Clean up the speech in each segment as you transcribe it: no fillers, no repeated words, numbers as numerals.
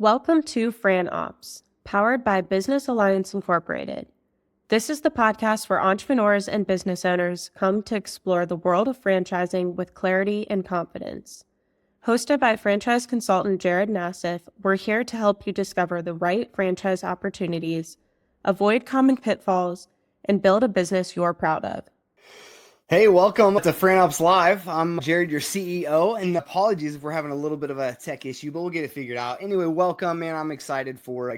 Welcome to Fran Opps, powered by Business Alliance Incorporated. This is the podcast where entrepreneurs and business owners come to explore the world of franchising with clarity and confidence. Hosted by franchise consultant Jared Nassif, we're here to help you discover the right franchise opportunities, avoid common pitfalls, and build a business you're proud of. Hey, welcome to Fran Opps Live. I'm Jared, your CEO, and apologies if we're having a little bit of a tech issue, but we'll get it figured out. Anyway, welcome, man. I'm excited for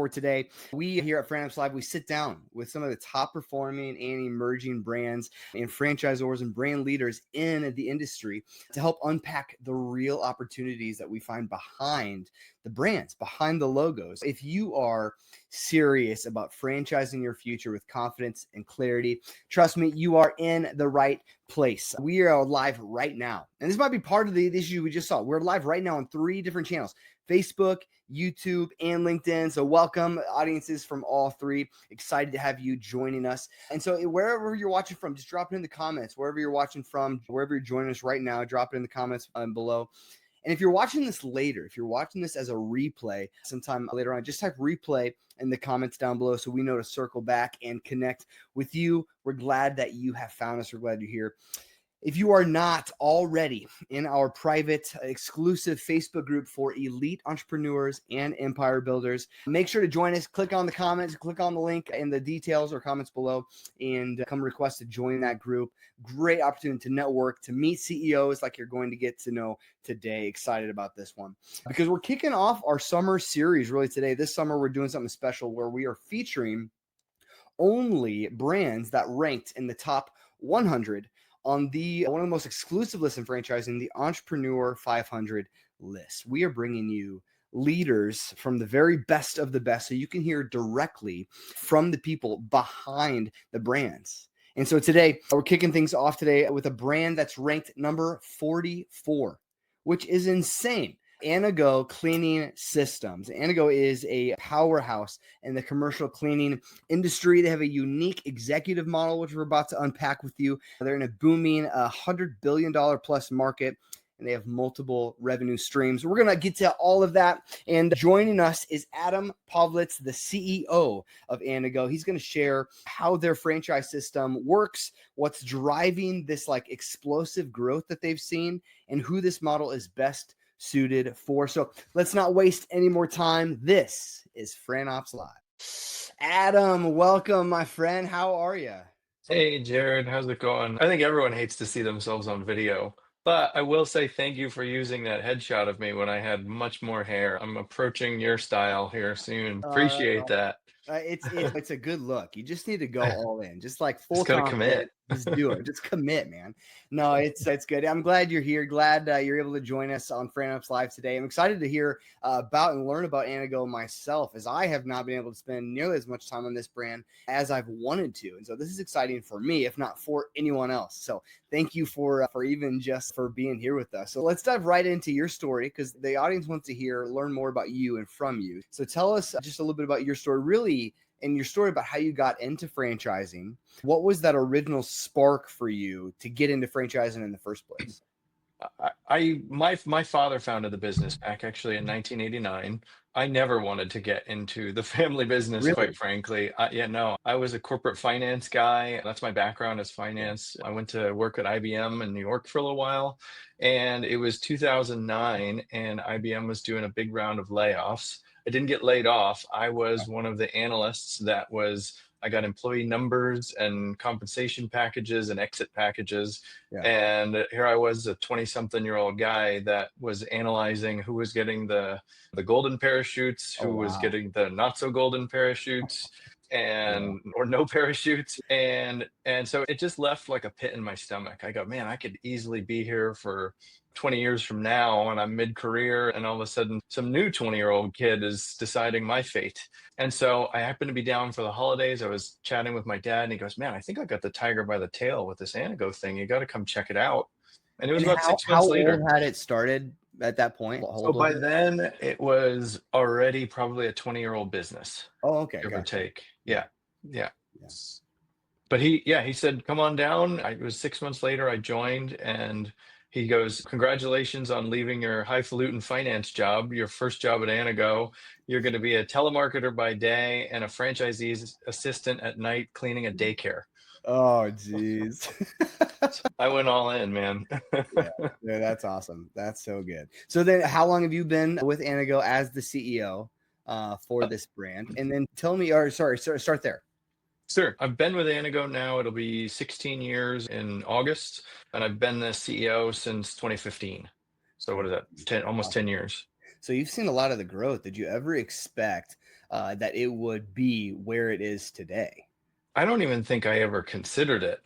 today. We here at Fran Opps Live, we sit down with some of the top performing and emerging brands and franchisors and brand leaders in the industry to help unpack the real opportunities that we find behind the brands, behind the logos. If you are serious about franchising your future with confidence and clarity, trust me, you are in the right place. We are live right now. And this might be part of the issue we just saw. We're live right now on 3 different channels: Facebook, YouTube, and LinkedIn. So welcome audiences from all 3. Excited to have you joining us. And so wherever you're watching from, just drop it in the comments. Wherever you're watching from, wherever you're joining us right now, drop it in the comments below. And if you're watching this later, if you're watching this as a replay sometime later on, just type replay in the comments down below so we know to circle back and connect with you. We're glad that you have found us. We're glad you're here. If you are not already in our private exclusive Facebook group for elite entrepreneurs and empire builders, make sure to join us. Click on the comments, click on the link in the details or comments below, and come request to join that group. Great opportunity to network, to meet CEOs like you're going to get to know today. Excited about this one because we're kicking off our summer series really today. This summer, we're doing something special where we are featuring only brands that ranked in the top 100 on the one of the most exclusive lists in franchising, the Entrepreneur 500 list. We are bringing you leaders from the very best of the best so you can hear directly from the people behind the brands. And so today, we're kicking things off today with a brand that's ranked number 44, which is insane. Anago Cleaning Systems. Anago is a powerhouse in the commercial cleaning industry. They have a unique executive model, which we're about to unpack with you. They're in a booming $100 billion plus market, and they have multiple revenue streams. We're going to get to all of that. And joining us is Adam Pavlitz, the CEO of Anago. He's going to share how their franchise system works, what's driving this like explosive growth that they've seen, and who this model is best suited for. So let's not waste any more time. This is Fran Opps Live. Adam, welcome, my friend. How are you? Hey, Jared, how's it going? I think everyone hates to see themselves on video, but I will say thank you for using that headshot of me when I had much more hair. I'm approaching your style here soon. Appreciate that. It's a good look. You just need to go all in, just like full Just gotta confidence. commit. Just do it. Just commit, man. No, it's good. I'm glad you're here. Glad you're able to join us on Fran Opps Live today. I'm excited to hear about and learn about Anago myself, as I have not been able to spend nearly as much time on this brand as I've wanted to. And so this is exciting for me, if not for anyone else. So thank you for even just for being here with us. So let's dive right into your story because the audience wants to learn more about you and from you. So tell us just a little bit about your story, really, and your story about how you got into franchising. What was that spark for you to get into franchising in the first place? My father founded the business back actually in 1989. I never wanted to get into the family business, Really? quite frankly. I was a corporate finance guy. That's my background is finance. I went to work at IBM in New York for a little while, and it was 2009, and IBM was doing a big round of layoffs. I didn't get laid off. I was one of the analysts I got employee numbers and compensation packages and exit packages. Yeah. And here I was, a 20-something-year-old guy that was analyzing who was getting the golden parachutes, who was getting the not so golden parachutes, or no parachutes. And so it just left like a pit in my stomach. I go, man, I could easily be here for 20 years from now and I'm mid-career, and all of a sudden some new 20-year-old kid is deciding my fate. And so I happened to be down for the holidays. I was chatting with my dad and he goes, man, I think I got the tiger by the tail with this Anago thing. You got to come check it out. And it was about 6 months later. How old had it started at that point? So by then it was already probably a 20-year-old business. Oh, okay. Give or take. Yeah. But he said, come on down. It was 6 months later I joined, and He goes, congratulations on leaving your highfalutin finance job, your first job at Anago. You're going to be a telemarketer by day and a franchisee's assistant at night cleaning a daycare. Oh, geez. I went all in, man. Yeah, that's awesome. That's so good. So then how long have you been with Anago as the CEO for this brand? And then tell me, or sorry, start there. Sure. I've been with Anago now. It'll be 16 years in August, and I've been the CEO since 2015. So what is that? Almost 10 years. So you've seen a lot of the growth. Did you ever expect that it would be where it is today? I don't even think I ever considered it.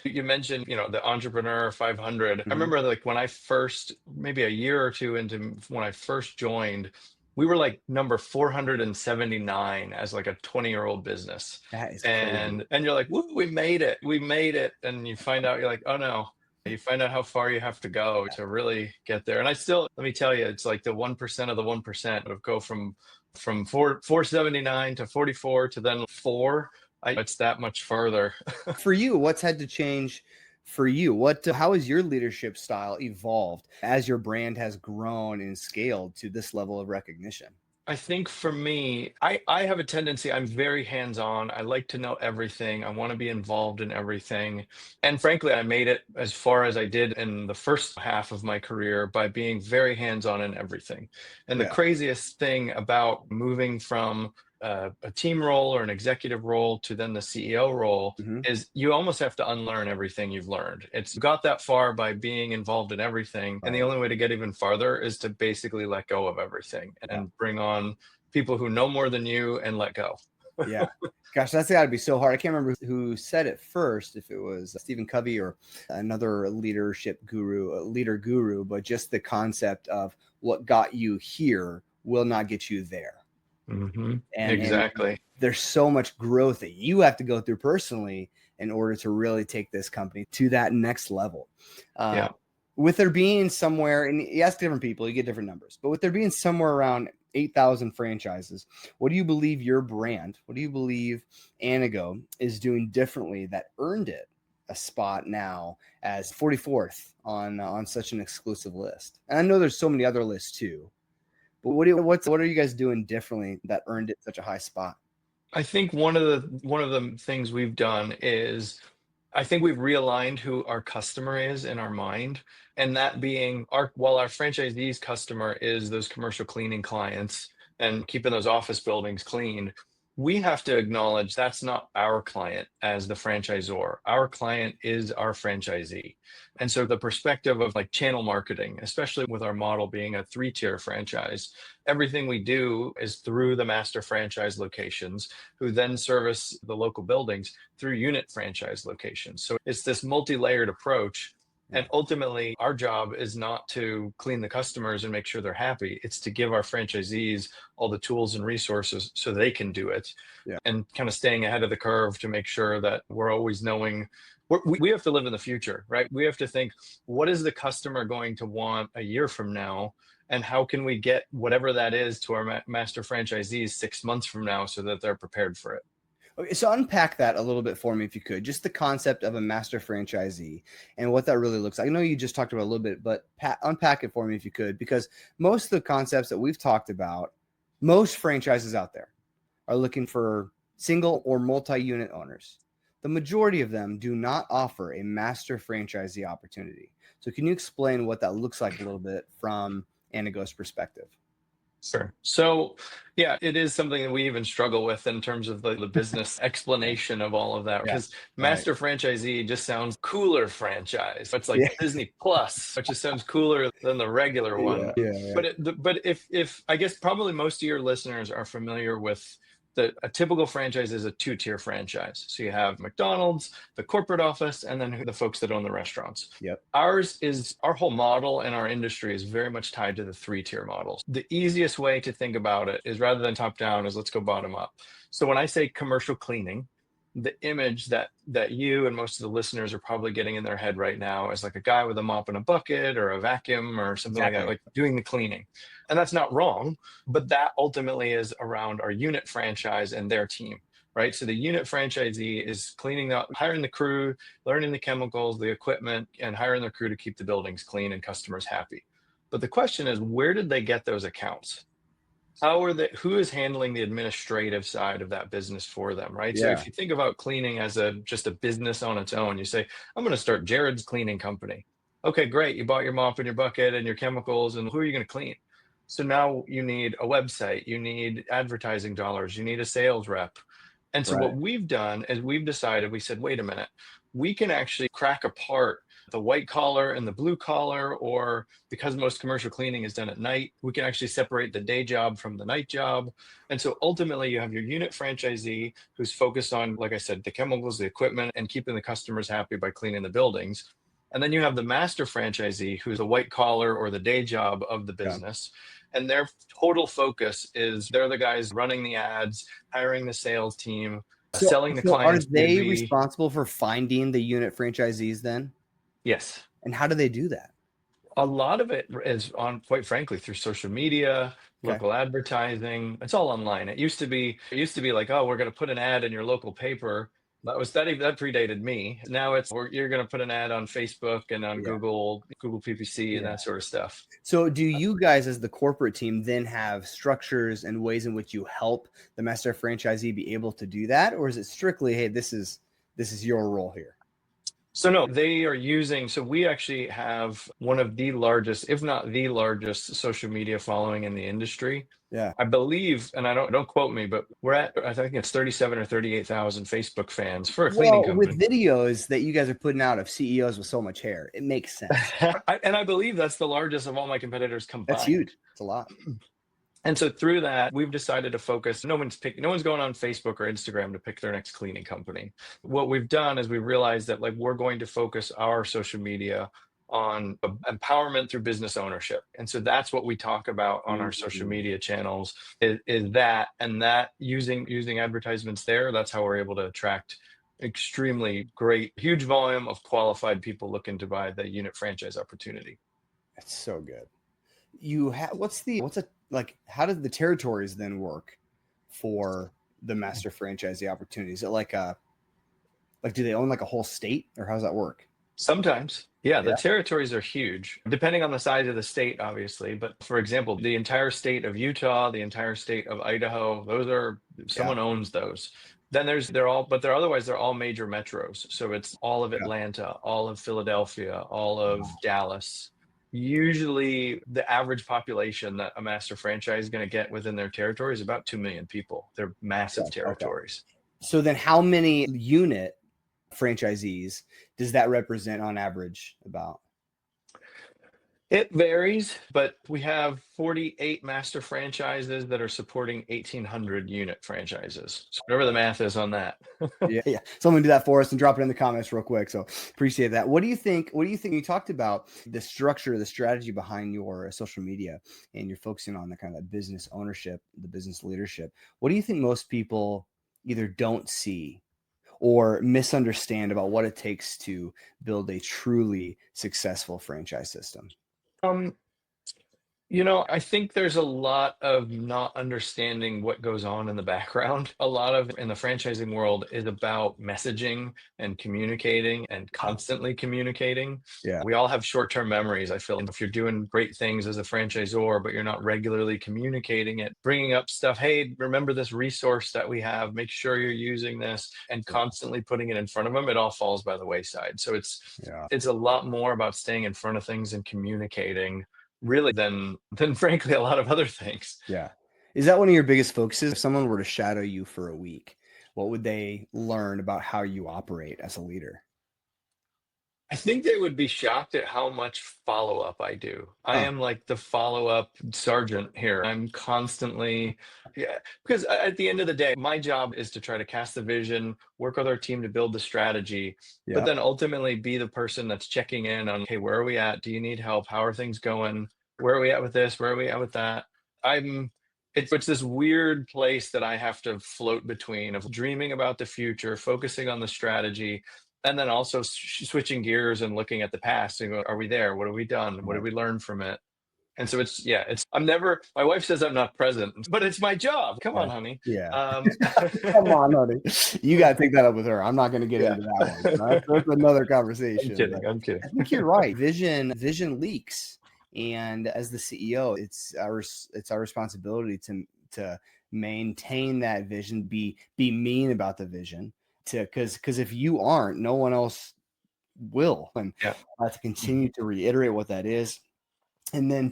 You mentioned, the Entrepreneur 500. I remember like when I first, maybe a year or two into when I first joined, we were like number 479 as like a 20-year-old business. That is and crazy. and you're like, woo, we made it. We made it. And you find out, you're like, oh no. You find out how far you have to go to really get there. And let me tell you, it's like the 1% of the 1% of go from 479 to 44 to then 4. It's that much further. For you, what's had to change for you? How has your leadership style evolved as your brand has grown and scaled to this level of recognition? I think for me, I have a tendency, I'm very hands-on. I like to know everything. I want to be involved in everything. And frankly, I made it as far as I did in the first half of my career by being very hands-on in everything. And the craziest thing about moving from a team role or an executive role to then the CEO role is you almost have to unlearn everything you've learned. It's got that far by being involved in everything. And the only way to get even farther is to basically let go of everything and bring on people who know more than you and let go. Yeah. Gosh, that's got to be so hard. I can't remember who said it first, if it was Stephen Covey or another leader guru, but just the concept of what got you here will not get you there. Exactly. And there's so much growth that you have to go through personally in order to really take this company to that next level. With there being somewhere, and you ask different people, you get different numbers, but with there being somewhere around 8,000 franchises, what do you believe your brand, what do you believe Anago is doing differently that earned it a spot now as 44th on such an exclusive list? And I know there's so many other lists too. But what are you guys doing differently that earned it such a high spot? I think one of the things we've done is I think we've realigned who our customer is in our mind. And that being while our franchisees customer is those commercial cleaning clients and keeping those office buildings clean, we have to acknowledge that's not our client as the franchisor. Our client is our franchisee. And so the perspective of like channel marketing, especially with our model being a 3-tier franchise, everything we do is through the master franchise locations, who then service the local buildings through unit franchise locations. So it's this multi-layered approach. And ultimately, our job is not to clean the customers and make sure they're happy. It's to give our franchisees all the tools and resources so they can do it. And kind of staying ahead of the curve to make sure that we're always knowing we have to live in the future, right? We have to think, what is the customer going to want a year from now? And how can we get whatever that is to our master franchisees 6 months from now so that they're prepared for it? Okay, so unpack that a little bit for me, if you could, just the concept of a master franchisee and what that really looks like. I know you just talked about a little bit, but unpack it for me if you could, because most of the concepts that we've talked about, most franchises out there are looking for single or multi-unit owners. The majority of them do not offer a master franchisee opportunity. So can you explain what that looks like a little bit from Anago's perspective? Sure. So, yeah, it is something that we even struggle with in terms of the business explanation of all of that, because master franchisee just sounds cooler franchise. It's like Disney Plus, which just sounds cooler than the regular one. But if I guess probably most of your listeners are familiar with a typical franchise is a 2-tier franchise. So you have McDonald's, the corporate office, and then the folks that own the restaurants. Our whole model in our industry is very much tied to the 3-tier models. The easiest way to think about it is, rather than top down, is let's go bottom up. So when I say commercial cleaning, the image that you and most of the listeners are probably getting in their head right now is like a guy with a mop and a bucket or a vacuum or something like that, like doing the cleaning. And that's not wrong, but that ultimately is around our unit franchise and their team. right? So the unit franchisee is cleaning up, hiring the crew, learning the chemicals, the equipment, and hiring the crew to keep the buildings clean and customers happy. But the question is, where did they get those accounts? Who is handling the administrative side of that business for them, right? So Yeah. if you think about cleaning as just a business on its own, you say, I'm going to start Jared's Cleaning Company. Okay, great. You bought your mop and your bucket and your chemicals, and who are you going to clean? So now you need a website, you need advertising dollars, you need a sales rep. And so Right. what we've done is we said, wait a minute, we can actually crack apart the white collar and the blue collar, or because most commercial cleaning is done at night, we can actually separate the day job from the night job. And so ultimately you have your unit franchisee who's focused on, like I said, the chemicals, the equipment, and keeping the customers happy by cleaning the buildings. And then you have the master franchisee who's a white collar or the day job of the Yeah. business. And their total focus is they're the guys running the ads, hiring the sales team, selling the So are clients they B2B. responsible for finding the unit franchisees then? Yes. And how do they do that? A lot of it is on, quite frankly, through social media, Okay. local advertising. It's all online. It used to be like, oh, we're going to put an ad in your local paper. That predated me. Now you're going to put an ad on Facebook and on Yeah. Google PPC and Yeah. that sort of stuff. So do you guys as the corporate team then have structures and ways in which you help the master franchisee be able to do that? Or is it strictly, hey, this is your role here? So no, so we actually have one of the largest, if not the largest, social media following in the industry. Yeah. I believe, and I don't quote me, but I think it's 37 or 38,000 Facebook fans for a cleaning Well, with company. videos that you guys are putting out of CEOs with so much hair, it makes sense. I believe that's the largest of all my competitors That's combined. huge. It's a lot. And so through that, we've decided to focus. No one's going on Facebook or Instagram to pick their next cleaning company. What we've done is we've realized that we're going to focus our social media on empowerment through business ownership. And so that's what we talk about on our social media channels is that, and that using advertisements there, that's how we're able to attract extremely great, huge volume of qualified people looking to buy the unit franchise opportunity. That's so good. You have how does the territories then work for the master franchisee opportunity? Is it do they own like a whole state, or how does that work? Sometimes, yeah, the Yeah. territories are huge, depending on the size of the state, obviously. But for example, the entire state of Utah, the entire state of Idaho, someone owns those. Then they're all major metros. So it's all of Yeah. Atlanta, all of Philadelphia, all of Dallas. Usually the average population that a master franchise is going to get within their territory is about 2 million people. They're massive Okay. territories. So then how many unit franchisees does that represent on average about? It varies, but we have 48 master franchises that are supporting 1,800 unit franchises. So whatever the math is on that. Yeah. Someone do that for us and drop it in the comments real quick. So appreciate that. What do you think? You talked about the structure, the strategy behind your social media, and you're focusing on the kind of business ownership, the business leadership. What do you think most people either don't see or misunderstand about what it takes to build a truly successful franchise system? Um, I think there's a lot of not understanding what goes on in the background. A lot of in the franchising world is about messaging and communicating and constantly communicating. Yeah. We all have short-term memories. I feel if you're doing great things as a franchisor, but you're not regularly communicating it, bringing up stuff, hey, remember this resource that we have, make sure you're using this, and constantly putting it in front of them, it all falls by the wayside. So it's a lot more about staying in front of things and communicating really than frankly a lot of other things. Yeah. Is that one of your biggest focuses? If someone were to shadow you for a week, what would they learn about how you operate as a leader? I think they would be shocked at how much follow-up I do. I am like the follow-up sergeant here. I'm constantly, yeah, because at the end of the day, my job is to try to cast the vision, work with our team to build the strategy, but then ultimately be the person that's checking in on, hey, where are we at? Do you need help? How are things going? Where are we at with this? Where are we at with that? It's this weird place that I have to float between of dreaming about the future, focusing on the strategy, and then also switching gears and looking at the past and go, are we there? What have we done? What did we learn from it? And so my wife says I'm not present, but it's my job. Come on, honey. Yeah. Um, Come on, honey. You got to take that up with her. I'm not going to get yeah. into that one. So that's another I'm conversation. kidding. But I'm kidding. I think you're right. Vision leaks. And as the CEO, it's our responsibility to maintain that vision, be mean about the vision, because if you aren't, no one else will. And Yeah. to continue to reiterate what that is, and then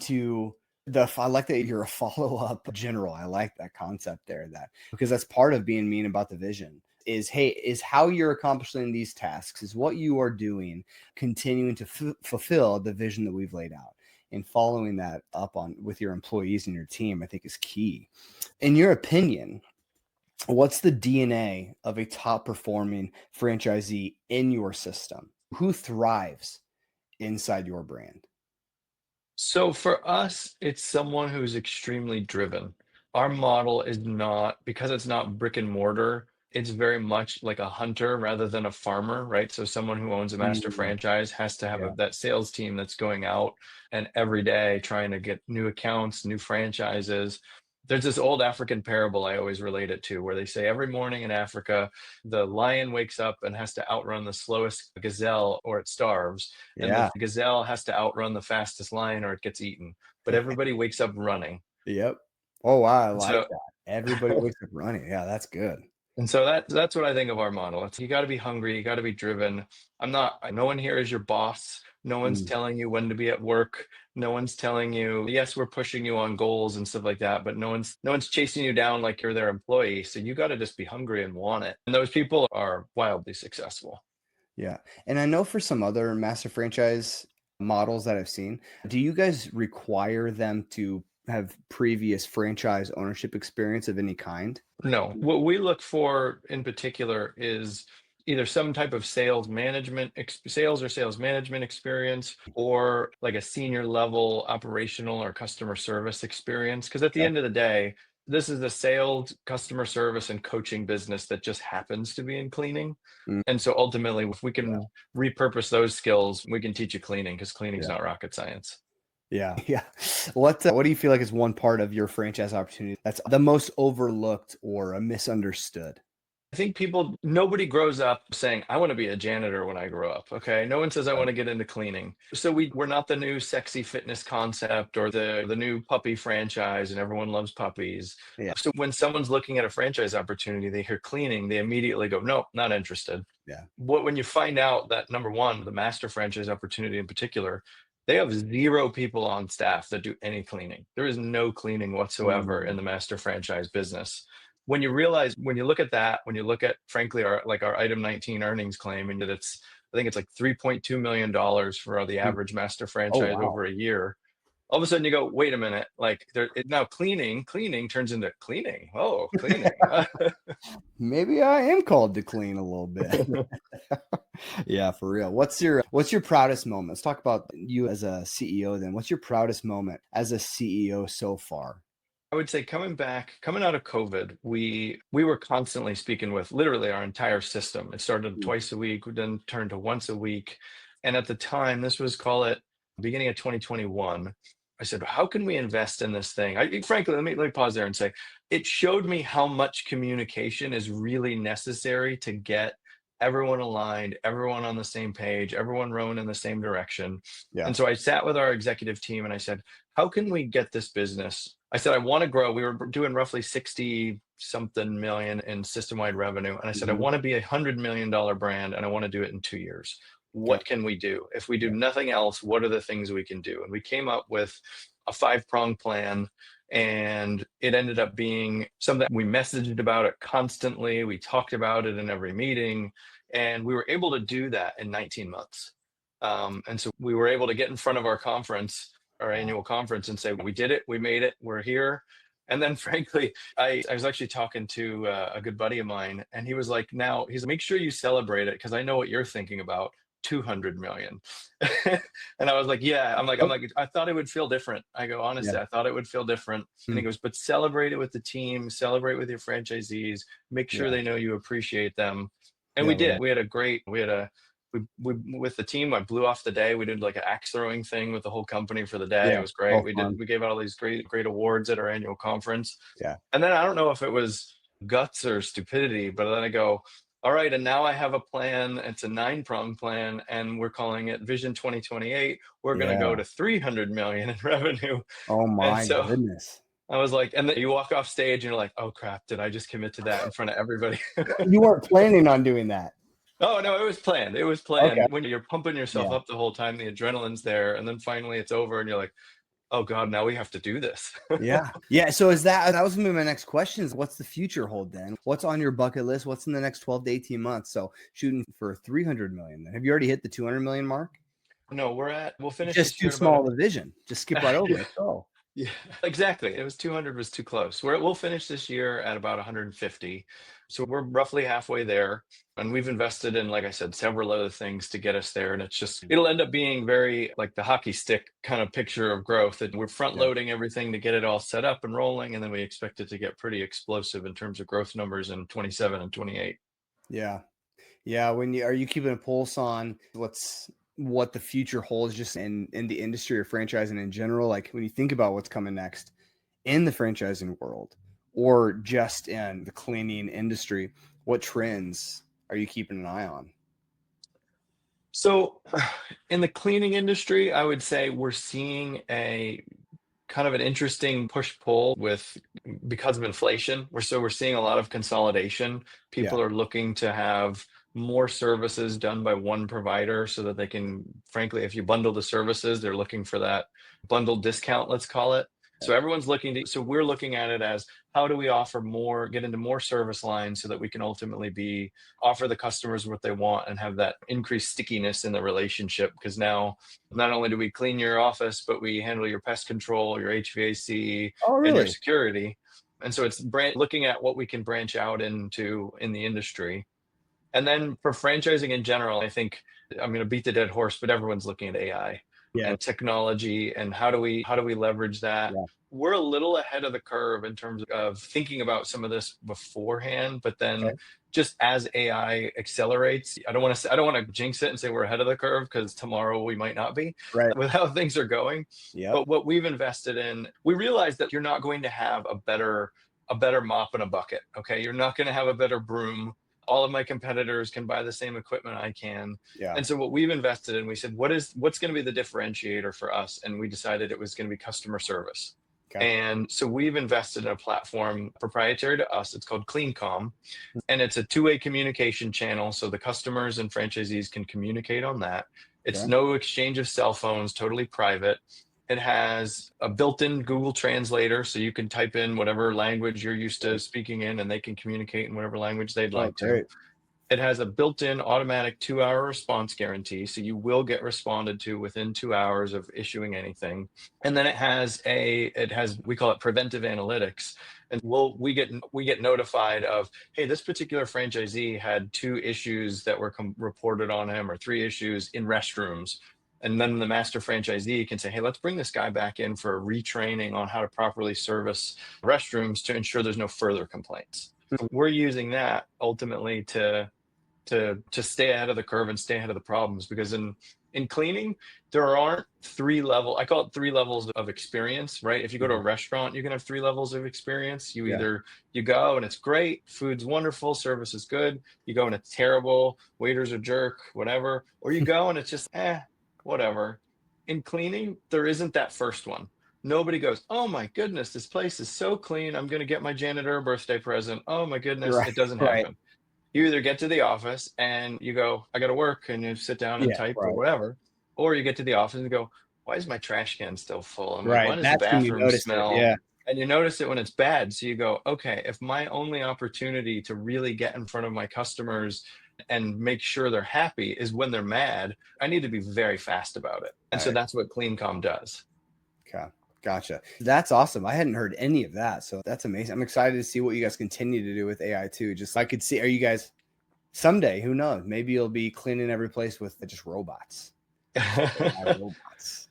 I like that you're a follow-up general. I like that concept there, that because that's part of being mean about the vision is how you're accomplishing these tasks, is what you are doing, continuing to fulfill the vision that we've laid out, and following that up on with your employees and your team, I think is key. In your opinion, what's the DNA of a top performing franchisee in your system? Who thrives inside your brand? So for us, it's someone who's extremely driven. Our model is not, because it's not brick and mortar, it's very much like a hunter rather than a farmer, right? So someone who owns a master Mm, franchise has to have yeah. that sales team that's going out and every day trying to get new accounts, new franchises. There's this old African parable I always relate it to, where they say every morning in Africa, the lion wakes up and has to outrun the slowest gazelle or it starves, and the Yeah. gazelle has to outrun the fastest lion or it gets eaten. But everybody wakes up running. Yep. Oh, wow. I like So that. Everybody wakes up running. Yeah, that's good. that's what I think of our model. It's you got to be hungry, you got to be driven. No one here is your boss. No one's Mm, telling you when to be at work. No one's telling you, yes, we're pushing you on goals and stuff like that, but no one's chasing you down like you're their employee. So you got to just be hungry and want it. And those people are wildly successful. yeah. And I know for some other master franchise models that I've seen, do you guys require them to have previous franchise ownership experience of any kind? No, what we look for in particular is either some type of sales or sales management experience, or like a senior level operational or customer service experience. Because at the Yeah. end of the day, this is a sales, customer service, and coaching business that just happens to be in cleaning. Mm, And so ultimately, if we yeah. can repurpose those skills, we can teach you cleaning, because cleaning is Yeah. not rocket science. Yeah. Yeah. What do you feel like is one part of your franchise opportunity that's the most overlooked or misunderstood? I think nobody grows up saying, I want to be a janitor when I grow up. Okay. No one says I want to get into cleaning. So we're not the new sexy fitness concept or the new puppy franchise and everyone loves puppies. Yeah. So when someone's looking at a franchise opportunity, they hear cleaning, they immediately go, nope, not interested. Yeah. When you find out that, number one, the master franchise opportunity in particular, they have 0 people on staff that do any cleaning. There is no cleaning whatsoever in Mm, the master franchise business. When you realize, when you look at that, when you look at, frankly, our item 19 earnings claim, and that I think it's like $3.2 million for the mm. average master Oh, franchise wow. over a year. All of a sudden you go, wait a minute, like now cleaning turns into cleaning. Oh, cleaning. Maybe I am called to clean a little bit. Yeah, for real. What's your proudest moment? Let's talk about you as a CEO then. What's your proudest moment as a CEO so far? I would say coming out of COVID, we were constantly speaking with literally our entire system. It started Mm, twice a week, then turned to once a week. And at the time, this was, call it, beginning of 2021. I said, how can we invest in this thing? Frankly, let me pause there and say, it showed me how much communication is really necessary to get everyone aligned, everyone on the same page, everyone rowing in the same direction. yeah. And so I sat with our executive team and I said, how can we get this business? I said, I want to grow. We were doing roughly 60 something million in system wide revenue. And I said, I Mhm. want to be $100 million brand and I want to do it in 2 years. Okay. What can we do? If we do Yeah. nothing else, what are the things we can do? And we came up with a 5-prong plan. And it ended up being something we messaged about it constantly. We talked about it in every meeting. And we were able to do that in 19 months. And so we were able to get in front of our Wow. annual conference, and say, we did it, we made it, we're here. And then frankly, I was actually talking to a good buddy of mine, and he was like, make sure you celebrate it, because I know what you're thinking about, 200 million. And I was like, yeah, Oh, I thought it would feel different. I go, yeah. honestly, I thought it would feel different. And he Mm, goes, but celebrate it with the team, celebrate with your franchisees, make sure yeah. they know you appreciate them. And Yeah. we I love did. We had a we with the team, I blew off the day. We did like an axe throwing thing with the whole company for the day. It Yeah. was great. Oh, fun. We gave out all these great awards at our annual conference. Yeah. And then I don't know if it was guts or stupidity, but then I go, all right, and now I have a plan. It's a 9-pronged plan, and we're calling it Vision 2028. We're going to go Yeah. to 300 million in revenue. Oh And my so goodness. I was like, and then you walk off stage and you're like, oh crap, did I just commit to that in front of everybody? You weren't planning on doing that. Oh no, it was planned. It was Okay. planned. When you're pumping yourself Yeah. up the whole time, the adrenaline's there, and then finally it's over, and you're like, "Oh God, now we have to do this." Yeah. Yeah. So that was gonna be my next question is what's the future hold then? What's on your bucket list? What's in the next 12 to 18 months? So shooting for 300 million. Then. Have you already hit the 200 million mark? No, we'll finish Just this too year at about small of a vision. Just skip right over it. Oh. yeah, exactly. It was 200 was too close. We'll finish this year at about 150. So we're roughly halfway there. And we've invested in, like I said, several other things to get us there. And it'll end up being very like the hockey stick kind of picture of growth. And we're front loading everything to get it all set up and rolling. And then we expect it to get pretty explosive in terms of growth numbers in 27 and 28. Yeah. Yeah. Are you keeping a pulse on what the future holds just in the industry or franchising in general? Like when you think about what's coming next in the franchising world or just in the cleaning industry, what trends are you keeping an eye on? So in the cleaning industry, I would say we're seeing a kind of an interesting push-pull because of inflation. We're seeing a lot of consolidation. People are looking to have more services done by one provider so that they can, frankly, if you bundle the services, they're looking for that bundle discount, let's call it. So so we're looking at it as how do we get into more service lines so that we can ultimately offer the customers what they want and have that increased stickiness in the relationship. Because now not only do we clean your office, but we handle your pest control, your HVAC, Oh, and your really? security. And so it's looking at what we can branch out into in the industry. And then for franchising in general, I think I'm going to beat the dead horse, but everyone's looking at AI Yeah. and technology and how do we leverage that. Yeah. We're a little ahead of the curve in terms of thinking about some of this beforehand, but then just as AI accelerates, I don't want to jinx it and say we're ahead of the curve because tomorrow we might not be with how things are going. Yeah. But what we've invested in, we realize that you're not going to have a better mop and a bucket. Okay. You're not going to have a better broom. All of my competitors can buy the same equipment I can. Yeah. And so what we've invested in, we said, what's going to be the differentiator for us? And we decided it was going to be customer service. Okay. And so we've invested in a platform proprietary to us. It's called CleanCom. And it's a two-way communication channel. So the customers and franchisees can communicate on that. It's no exchange of cell phones, totally private. It has a built-in Google Translator, so you can type in whatever language you're used to speaking in, and they can communicate in whatever language they'd like to. It has a built-in automatic 2-hour response guarantee, so you will get responded to within 2 hours of issuing anything. And then it has we call it preventive analytics, and we get notified of, hey, this particular franchisee had 2 issues that were reported on him, or 3 issues in restrooms. And then the master franchisee can say, hey, let's bring this guy back in for retraining on how to properly service restrooms to ensure there's no further complaints. We're using that ultimately to stay ahead of the curve and stay ahead of the problems, because in cleaning, there aren't I call it 3 levels of experience, right? If you go to a restaurant, you can have 3 levels of experience. You go and it's great, food's wonderful, service is good. You go and it's terrible, waiters are jerk, whatever. Or you go and it's just, whatever. In cleaning, there isn't that first one. Nobody goes, oh my goodness, this place is so clean, I'm going to get my janitor a birthday present. Oh my goodness, it doesn't happen. You either get to the office and you go, I got to work, and you sit down and type or whatever. Or you get to the office and go, why is my trash can still full? I'm like, why does the bathroom smell? And you notice it when it's bad. So you go, okay, if my only opportunity to really get in front of my customers and make sure they're happy is when they're mad, I need to be very fast about it. And so that's what CleanCom does. Okay. Gotcha. That's awesome. I hadn't heard any of that. So that's amazing. I'm excited to see what you guys continue to do with AI too. Just I could see, are you guys someday, who knows, maybe you'll be cleaning every place with just robots. Robots.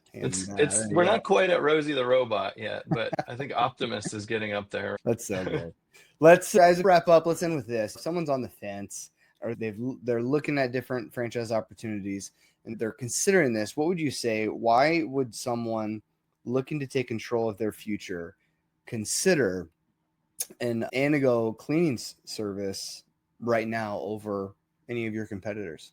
We're not quite at Rosie the robot yet, but I think Optimus is getting up there. That's so good. Let's, as we wrap up, let's end with this. If someone's on the fence or they're looking at different franchise opportunities and they're considering this, what would you say? Why would someone looking to take control of their future consider an Anago cleaning service right now over any of your competitors?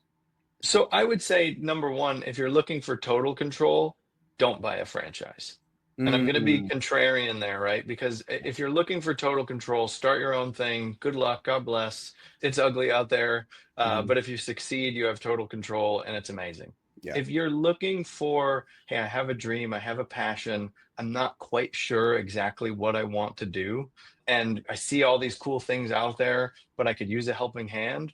So I would say, number one, if you're looking for total control, don't buy a franchise. And I'm going to be Mm, contrarian there, right? Because if you're looking for total control, start your own thing. Good luck. God bless. It's ugly out there. mhm. But if you succeed, you have total control and it's amazing. Yeah. If you're looking for, hey, I have a dream, I have a passion, I'm not quite sure exactly what I want to do, and I see all these cool things out there, but I could use a helping hand,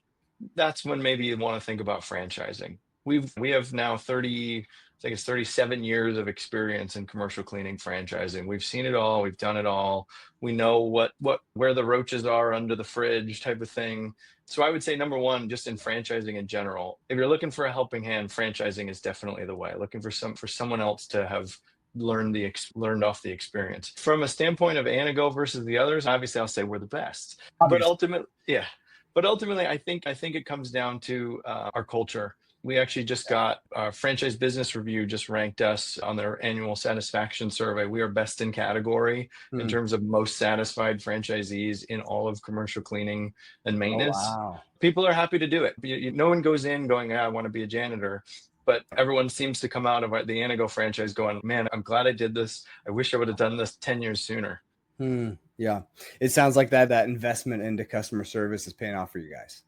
that's when maybe you want to think about franchising. We have now 30, I think it's 37 years of experience in commercial cleaning franchising. We've seen it all, we've done it all. We know what where the roaches are under the fridge type of thing. So I would say number one, just in franchising in general, if you're looking for a helping hand, franchising is definitely the way. Looking for someone else to have learned off the experience. From a standpoint of Anago versus the others, obviously I'll say we're the best. But Obviously. ultimately, yeah. But ultimately, I think it comes down to our culture. We actually just got Franchise Business Review just ranked us on their annual satisfaction survey. We are best in category in Hmm. terms of most satisfied franchisees in all of commercial cleaning and Oh, maintenance. wow. People are happy to do it. No one goes in going, I want to be a janitor. But everyone seems to come out of the Anago franchise going, man, I'm glad I did this. I wish I would have done this 10 years sooner. Yeah. It sounds like that investment into customer service is paying off for you guys.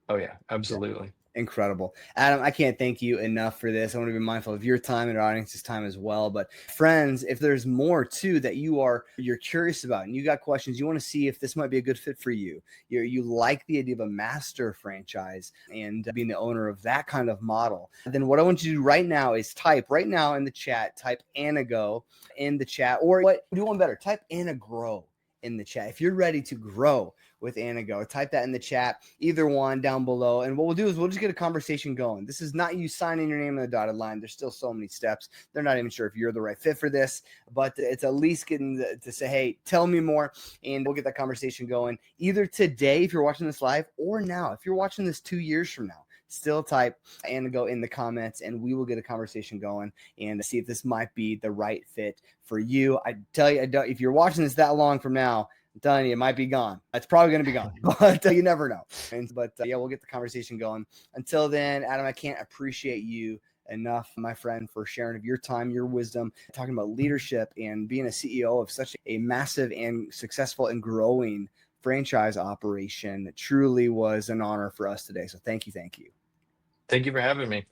Oh, yeah, Yeah. absolutely. Incredible. Adam, I can't thank you enough for this. I want to be mindful of your time and our audience's time as well. But friends, if there's more too that you're curious about and you got questions, you want to see if this might be a good fit for you. You like the idea of a master franchise and being the owner of that kind of model. Then what I want you to do right now is type right now in the chat, type Anago in the chat, or what do you want better? Type Anagrow in the chat. If you're ready to grow with Anago, type that in the chat, either one down below. And what we'll do is we'll just get a conversation going. This is not you signing your name on the dotted line. There's still so many steps. They're not even sure if you're the right fit for this, but it's at least getting to say, hey, tell me more. And we'll get that conversation going either today, if you're watching this live, or now, if you're watching this 2 years from now. Still type Anago in the comments and we will get a conversation going and see if this might be the right fit for you. I tell you, if you're watching this that long from now, I'm telling you, it might be gone. It's probably going to be gone, but you never know. But yeah, we'll get the conversation going. Until then, Adam, I can't appreciate you enough, my friend, for sharing of your time, your wisdom, talking about leadership and being a CEO of such a massive and successful and growing franchise operation. It truly was an honor for us today. So thank you. Thank you. Thank you for having me.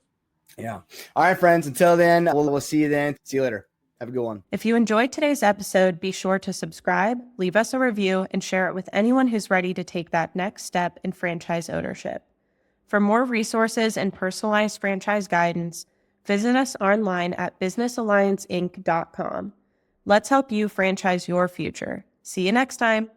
Yeah. All right, friends. Until then, we'll see you then. See you later. Have a good one. If you enjoyed today's episode, be sure to subscribe, leave us a review, and share it with anyone who's ready to take that next step in franchise ownership. For more resources and personalized franchise guidance, visit us online at businessallianceinc.com. Let's help you franchise your future. See you next time.